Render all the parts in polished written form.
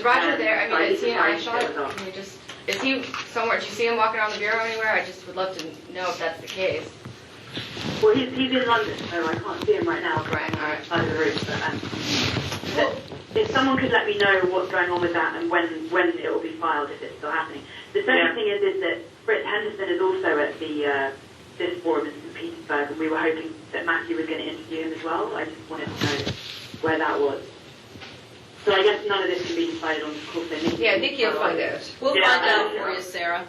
Roger there? I mean, is he an eye shot? Can we just, is he somewhere? Do you see him walking around the bureau anywhere? I just would love to know if that's the case. Well, he's in London, so I can't see him right now. Right, all right. Side of the room, but if someone could let me know what's going on with that and when it will be filed, if it's still happening. The second thing is that Fritz Henderson is also at this forum in St. Petersburg, and we were hoping that Matthew was going to interview him as well. I just wanted to know where that was. So I guess none of this can be decided on the call. Yeah, Nikki will find out. We'll find out for you, Sarah.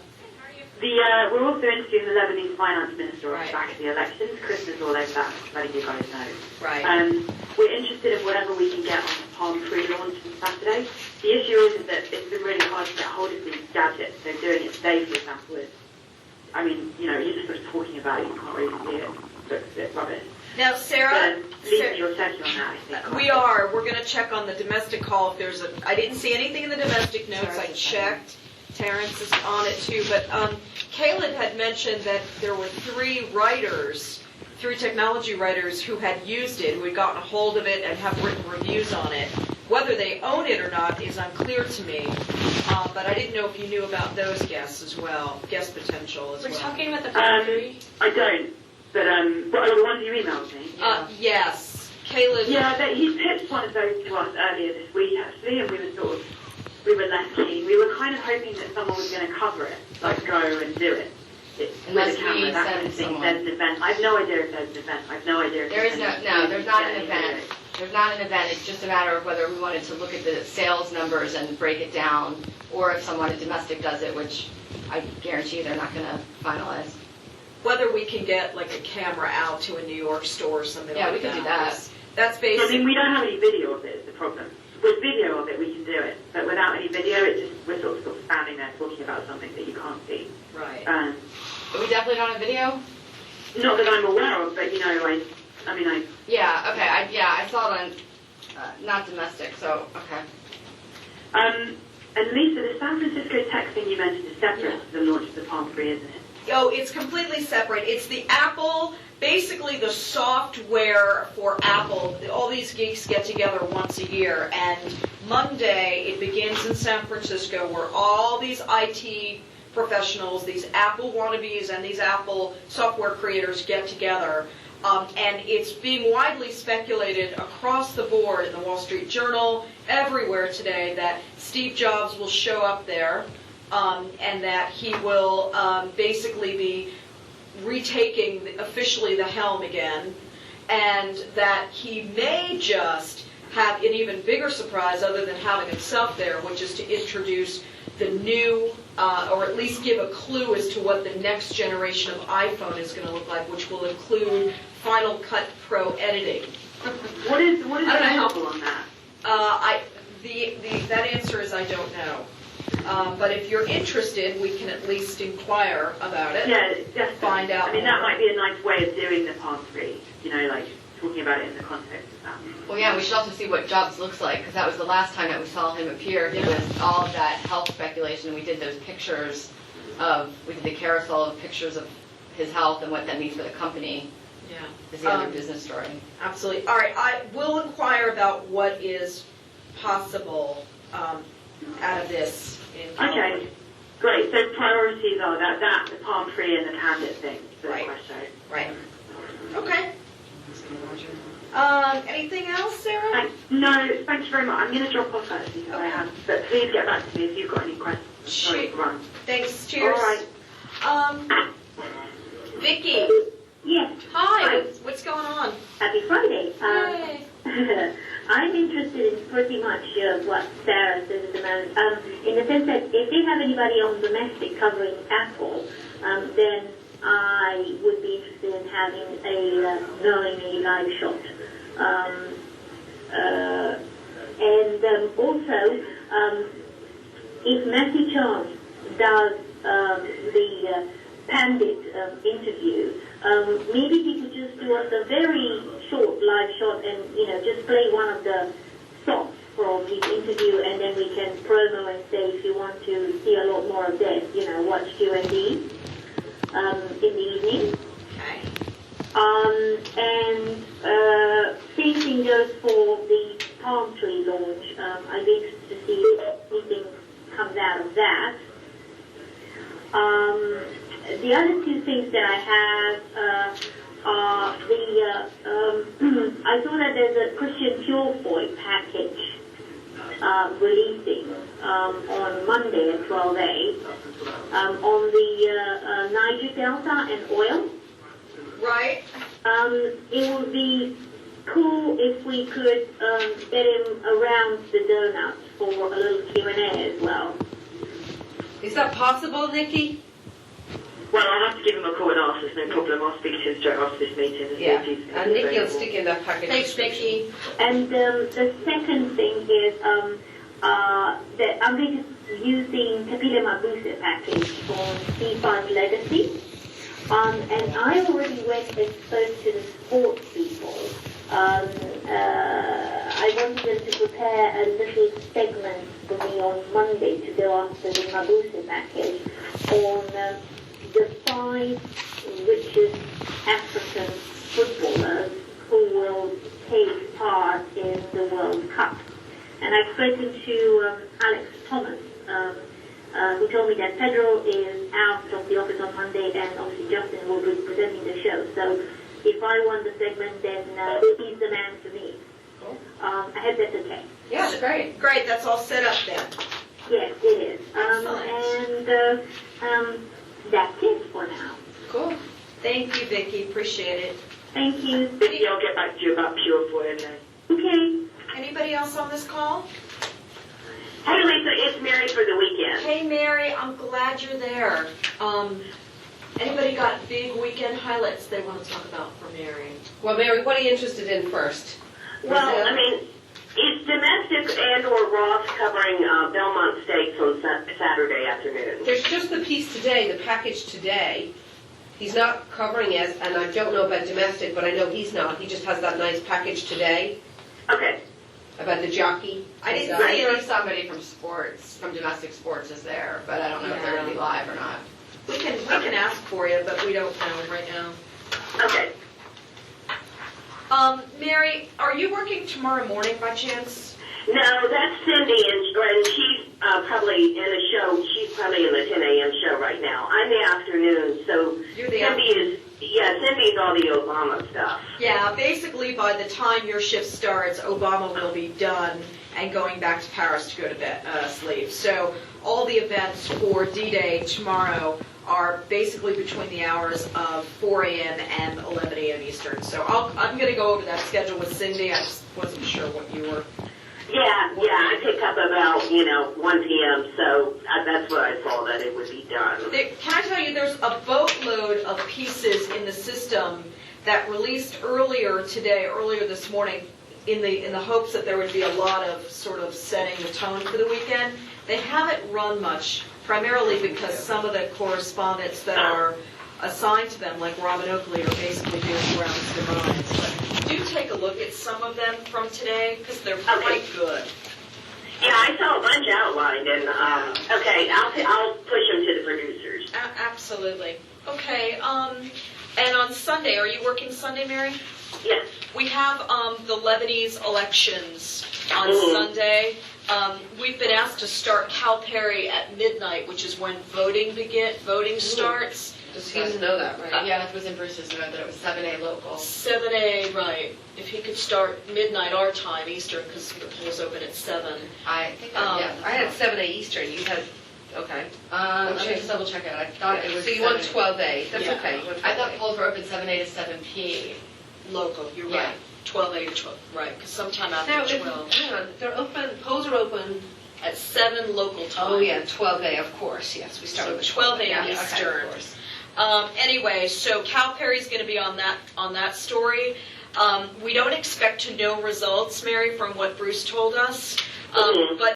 We're also interviewing the Lebanese finance minister on Right. the back of the elections. Christmas all over that, letting you guys know. Right. We're interested in whatever we can get on the Palm pre-launch on Saturday. The issue is that it's been really hard to get hold of these gadgets, so doing it today, for example, is, I mean, you know, you're just sort of talking about it, you can't really see it. It looks a bit rubbish. Now, Sarah, Lisa, you're checking on that, I think. we are. We're going to check on the domestic call. If there's I didn't see anything in the domestic notes. I checked. Terrence is on it too. But Caleb had mentioned that there were three technology writers who had used it, who had gotten a hold of it and have written reviews on it. Whether they own it or not is unclear to me. But I didn't know if you knew about those guests as well, guest potential as well. We're talking about the factory. I don't, but the ones you emailed me. Yes. Caleb. Yeah, he pitched one of those to us earlier this week, actually, and we were less keen. We were kind of hoping that someone was going to cover it, like go and do it. Unless with a camera, we that kind send of thing. someone. There's an event. I have no idea if there's an event. I have no idea if There's not an event. event. There's not an event. It's just a matter of whether we wanted to look at the sales numbers and break it down, or if someone at domestic does it, which I guarantee they're not going to finalize. Whether we can get like a camera out to a New York store or something like that. Yeah, we can do that. That's I basically. mean, we don't have any video of it, is the problem. With video of it, we can do it. But without any video, we're sort of standing there talking about something that you can't see. Right. But we definitely don't have video? Not that I'm aware of, but, you know, I Yeah, okay. I saw it on not domestic, so, okay. And Lisa, the San Francisco tech thing you mentioned is separate to the launch of the Palm Pre, isn't it? Oh, it's completely separate. It's the Apple, basically the software for Apple. All these geeks get together once a year, and Monday it begins in San Francisco, where all these IT professionals, these Apple wannabes, and these Apple software creators get together. And it's being widely speculated across the board in the Wall Street Journal, everywhere today, that Steve Jobs will show up there. And that he will basically be retaking officially the helm again, and that he may just have an even bigger surprise other than having himself there, which is to introduce the new, or at least give a clue as to what the next generation of iPhone is going to look like, which will include Final Cut Pro editing. What is available on that? That answer is I don't know. But if you're interested, we can at least inquire about it. Yeah, definitely. Find out. I mean, that might be a nice way of doing the Palm Pre, you know, like talking about it in the context of that. Well, yeah, we should also see what Jobs looks like, because that was the last time that we saw him appear. It was all of that health speculation. We did those pictures we did the carousel of pictures of his health and what that means for the company. Yeah. Is the other business story. Absolutely. All right, I will inquire about what is possible out of this. Okay, great. So priorities are that the Palm Pre and the Candid thing for the Right. Quest show. Right. Okay. Anything else, Sarah? No, thank you very much. I'm going to drop off actually, because I have. But please get back to me if you've got any questions. Sorry to run. Thanks. Cheers. All right. Vicky. Yes. Hi. What's going on? Happy Friday. Yay. I'm interested in pretty much what Sarah says at the moment, in the sense that if they have anybody on domestic covering Apple, then I would be interested in having knowing a live shot. And also, if Matthew Chance does the Pandit interview, maybe he could just do us a very short live shot and, just play one of the songs from his interview, and then we can promo and say, if you want to see a lot more of this, watch QND in the evening. Okay. And same thing goes for the Palm Tree launch. I'd be interested to see, comes out of that. The other two things that I have are I saw that there's a Christian Purefoy package releasing on Monday at 12A on the Niger Delta and oil. Right? It would be cool if we could get him around the donuts for a little Q&A as well. Is that possible, Nikki? Well, I'll have to give him a call and ask. There's no problem. I'll speak to him straight after this meeting. And see Yeah. if he's And Nikki will available. stick in that package. Thanks, Nikki. And the second thing is that I'm going to be using Kapila Mabuse package on C5 Legacy. And I already went and spoke to the sports people. I wanted them to prepare a little segment for me on Monday to go after the Mabuse package on the 5 richest African footballers who will take part in the World Cup. And I've spoken to Alex Thomas, who told me that Pedro is out of the office on Monday, and obviously Justin will be presenting the show. So if I won the segment, then he's the man for me. I hope that's okay. Yeah, great. Great, that's all set up then. Yes, it is. Excellent. And that's it for now. Cool. Thank you, Vicki. Appreciate it. Thank you. Vicky, I'll get back to you about Purefoy, okay? Okay. Anybody else on this call? Hey, Lisa, it's Mary for the weekend. Hey, Mary, I'm glad you're there. Anybody got big weekend highlights they want to talk about for Mary? Well, Mary, what are you interested in first? Well, Brazil? I mean, is Domestic and/or Ross covering Belmont Steaks on Saturday afternoon? There's just the piece today, the package today. He's not covering it, and I don't know about Domestic, but I know he's not. He just has that nice package today Okay. about the jockey. I didn't I see see her. somebody from sports, from domestic sports is there, but I don't know if they're going to be live or not. We can ask for you, but we don't know right now. Okay. Mary, are you working tomorrow morning by chance? No, that's Cindy, and she's probably in a show. She's probably in the 10 a.m. show right now. I'm the afternoon, so You're the Cindy's all the Obama stuff. Yeah, basically by the time your shift starts, Obama will be done and going back to Paris to go to sleep. So all the events for D-Day tomorrow are basically between the hours of 4 a.m. and 11 a.m. Eastern. So I'm going to go over that schedule with Cindy. I just wasn't sure what you were. Yeah, I pick up about, 1 p.m., so that's what I saw, that it would be done. Can I tell you, there's a boatload of pieces in the system that released earlier this morning, in the hopes that there would be a lot of sort of setting the tone for the weekend. They haven't run much, primarily because some of the correspondents that are assigned to them, like Robin Oakley, are basically doing rounds to minds. But do take a look at some of them from today, because they're quite good. Yeah, I saw a bunch outlined, and, okay, I'll push them to the producers. Absolutely. Okay, and on Sunday, are you working Sunday, Mary? Yes. We have the Lebanese elections on Mhm. Sunday. We've been asked to start Cal Perry at midnight, which is when voting starts. Does he know that, right? Yeah, it was in Bruce's note that it was 7A local. 7 right. If he could start midnight our time, Eastern, because the polls open at 7. I think, Yeah. I had 7 a Eastern. You had, okay. let me just double check it. I thought it was. So you want 7. 12A. That's Yeah. okay. You want I thought 12A. polls were open 7A to 7P. Local, you're Yeah. right. 12 to 12, right, because sometime after Now, 12. hang on. They're open, polls are open. At 7 local time. Oh, yeah, 12A, of course. Yes, we started So with 12 a.m. Yeah, okay, Eastern. of course. Anyway, so Cal Perry's going to be on that story. We don't expect to know results, Mary, from what Bruce told us. Mhm. But